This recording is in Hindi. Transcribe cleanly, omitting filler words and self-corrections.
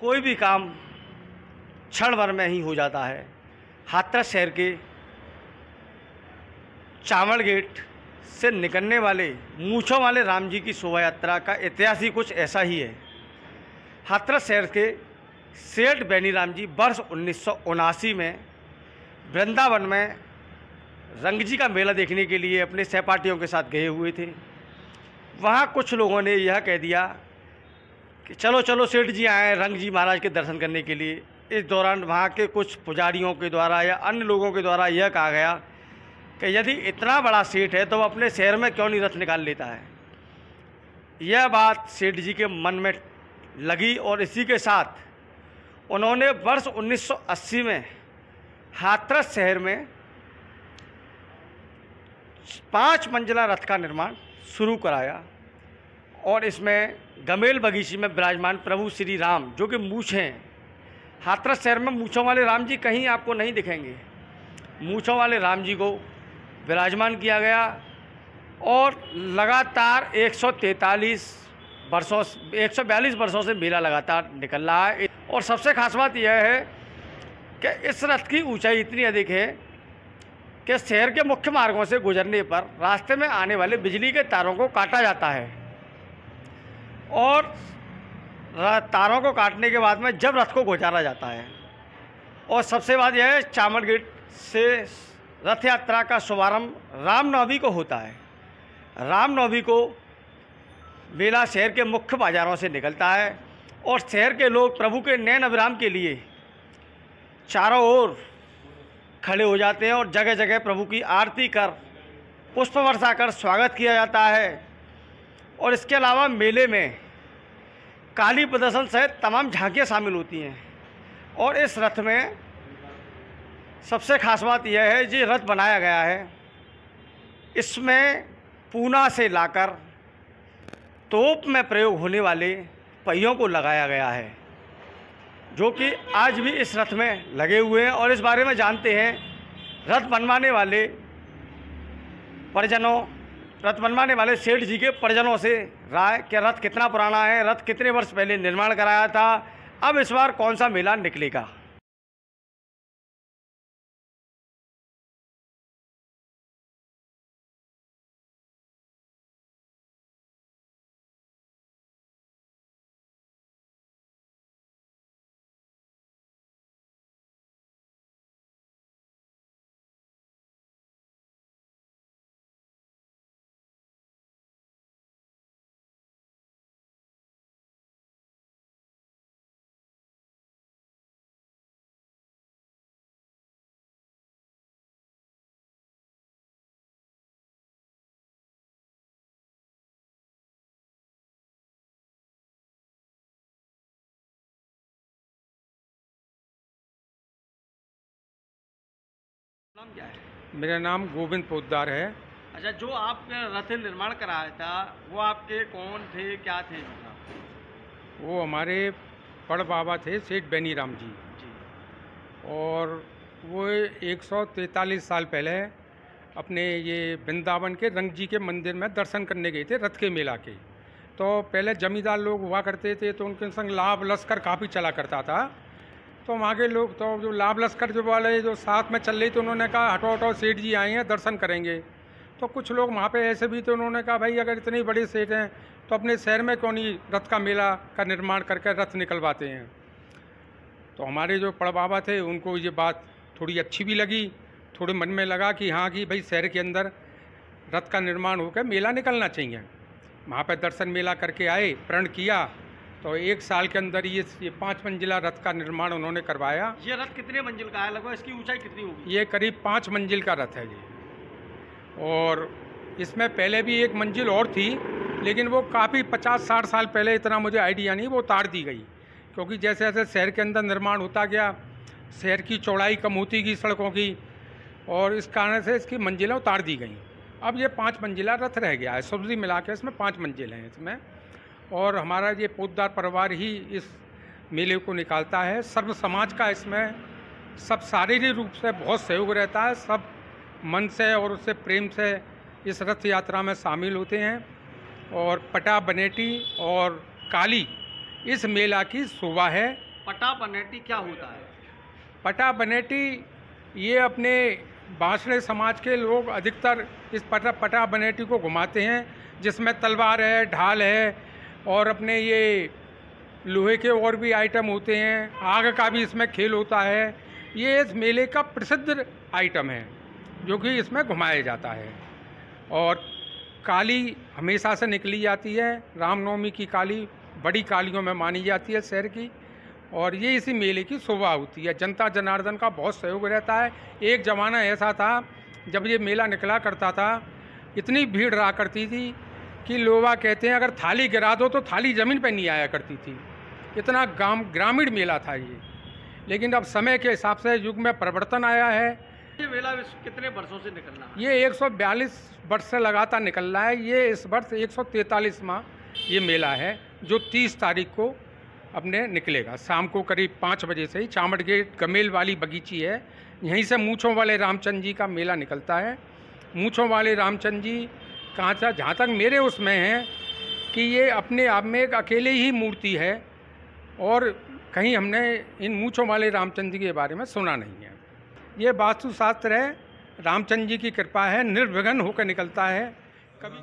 कोई भी काम क्षण भर में ही हो जाता है। हाथरस शहर के चावड़ गेट से निकलने वाले मूँछों वाले राम जी की शोभा यात्रा का इतिहास ही कुछ ऐसा ही है। हाथरस शहर के सेठ बेनीराम जी वर्ष 1979 में वृंदावन में रंग जी का मेला देखने के लिए अपने सहपाठियों के साथ गए हुए थे। वहाँ कुछ लोगों ने यह कह दिया कि चलो चलो सेठ जी आए रंग जी महाराज के दर्शन करने के लिए। इस दौरान वहाँ के कुछ पुजारियों के द्वारा या अन्य लोगों के द्वारा यह कहा गया कि यदि इतना बड़ा सेठ है तो वह अपने शहर में क्यों नहीं रथ निकाल लेता है। यह बात सेठ जी के मन में लगी और इसी के साथ उन्होंने वर्ष 1980 में हाथरस शहर में 5 मंजिला रथ का निर्माण शुरू कराया और इसमें गमेल बगीचे में विराजमान प्रभु श्री राम जो कि मूँछ हैं। हाथरस शहर में मूँछों वाले राम जी कहीं आपको नहीं दिखेंगे। मूँछों वाले राम जी को विराजमान किया गया और लगातार 142 वर्षों से मेला लगातार निकल रहा है। और सबसे खास बात यह है कि इस रथ की ऊंचाई इतनी अधिक है कि शहर के मुख्य मार्गों से गुजरने पर रास्ते में आने वाले बिजली के तारों को काटा जाता है और तारों को काटने के बाद में जब रथ को गुजारा जाता है। और सबसे बात यह है चावड़ गेट से रथ यात्रा का शुभारंभ रामनवमी को होता है। रामनवमी को मेला शहर के मुख्य बाज़ारों से निकलता है और शहर के लोग प्रभु के नयन अभिराम के लिए चारों ओर खड़े हो जाते हैं और जगह जगह प्रभु की आरती कर पुष्प वर्षा कर स्वागत किया जाता है। और इसके अलावा मेले में काली प्रदर्शन सहित तमाम झांकियाँ शामिल होती हैं। और इस रथ में सबसे खास बात यह है जी रथ बनाया गया है, इसमें पूना से लाकर तोप में प्रयोग होने वाले पहियों को लगाया गया है जो कि आज भी इस रथ में लगे हुए हैं। और इस बारे में जानते हैं रथ बनवाने वाले सेठ जी के परिजनों से राय कि रथ कितना पुराना है, रथ कितने वर्ष पहले निर्माण कराया था, अब इस बार कौन सा मेला निकलेगा। नाम क्या है? मेरा नाम गोविंद पोद्दार है। अच्छा, जो आपने रथ निर्माण कराया था वो आपके कौन थे, क्या थे? वो हमारे बड़ बाबा थे सेठ बेनीराम जी और वो 143 साल पहले अपने ये वृंदावन के रंग जी के मंदिर में दर्शन करने गए थे रथ के मेला के। तो पहले जमींदार लोग हुआ करते थे तो उनके संग लाभ लश्कर काफ़ी चला करता था। तो वहाँ के लोग तो जो लाभ लश्कर जो वाले जो साथ में चल रही तो उन्होंने कहा हटो हटो सेठ जी आए हैं दर्शन करेंगे। तो कुछ लोग वहाँ पे ऐसे भी थे, उन्होंने कहा भाई अगर इतने बड़े सेठ हैं तो अपने शहर में क्यों नहीं रथ का मेला का निर्माण करके रथ निकलवाते हैं। तो हमारे जो बड़ बाबा थे उनको ये बात थोड़ी अच्छी भी लगी, थोड़े मन में लगा कि हाँ कि भाई शहर के अंदर रथ का निर्माण होकर मेला निकलना चाहिए। वहाँ पर दर्शन मेला करके आए, प्रण किया तो 1 साल के अंदर ये 5 मंजिला रथ का निर्माण उन्होंने करवाया। ये रथ कितने मंजिल का है, लगभग इसकी ऊंचाई कितनी होगी? ये करीब 5 मंजिल का रथ है ये। और इसमें पहले भी 1 मंजिल और थी लेकिन वो काफ़ी 50-60 साल पहले, इतना मुझे आइडिया नहीं, वो उतार दी गई क्योंकि जैसे जैसे शहर के अंदर निर्माण होता गया शहर की चौड़ाई कम होती गई सड़कों की और इस कारण से इसकी मंजिलें उतार दी गई। अब ये 5 मंजिला रथ रह गया है, सब्जी मिला के इसमें 5 मंजिल हैं इसमें। और हमारा ये पोद्दार परिवार ही इस मेले को निकालता है। सर्व समाज का इसमें सब शारीरिक रूप से बहुत सहयोग रहता है, सब मन से और उससे प्रेम से इस रथ यात्रा में शामिल होते हैं। और पटा बनेटी और काली इस मेला की शोभा है पटा बनेटी क्या होता है? पटा बनेटी ये अपने बांसड़े समाज के लोग अधिकतर इस पटा बनेटी को घुमाते हैं, जिसमें तलवार है, ढाल है और अपने ये लोहे के और भी आइटम होते हैं। आग का भी इसमें खेल होता है। ये इस मेले का प्रसिद्ध आइटम है जो कि इसमें घुमाया जाता है। और काली हमेशा से निकली जाती है। रामनवमी की काली बड़ी कालियों में मानी जाती है शहर की, और ये इसी मेले की शोभा होती है। जनता जनार्दन का बहुत सहयोग रहता है। एक ज़माना ऐसा था जब ये मेला निकला करता था, इतनी भीड़ रहा करती थी कि लोग कहते हैं अगर थाली गिरा दो तो थाली ज़मीन पर नहीं आया करती थी। इतना ग्रामीण मेला था ये। लेकिन अब समय के हिसाब से युग में परिवर्तन आया है। ये मेला कितने वर्षों से निकल रहा है? ये 142 वर्ष से लगातार निकल रहा है। ये इस वर्ष 143वां ये मेला है जो 30 तारीख को अपने निकलेगा। शाम को करीब 5 बजे से ही चामड़ गेट गमेल वाली बगीची है, यहीं से मूँछों वाले रामचंद्र जी का मेला निकलता है। मूँछों वाले रामचंद्र जी कहाँ था, जहाँ तक मेरे उसमें है कि ये अपने आप में एक अकेले ही मूर्ति है और कहीं हमने इन मूँछों वाले रामचंद्र जी के बारे में सुना नहीं है। ये वास्तुशास्त्र है, रामचंद्र जी की कृपा है, निर्विघ्न होकर निकलता है। कभी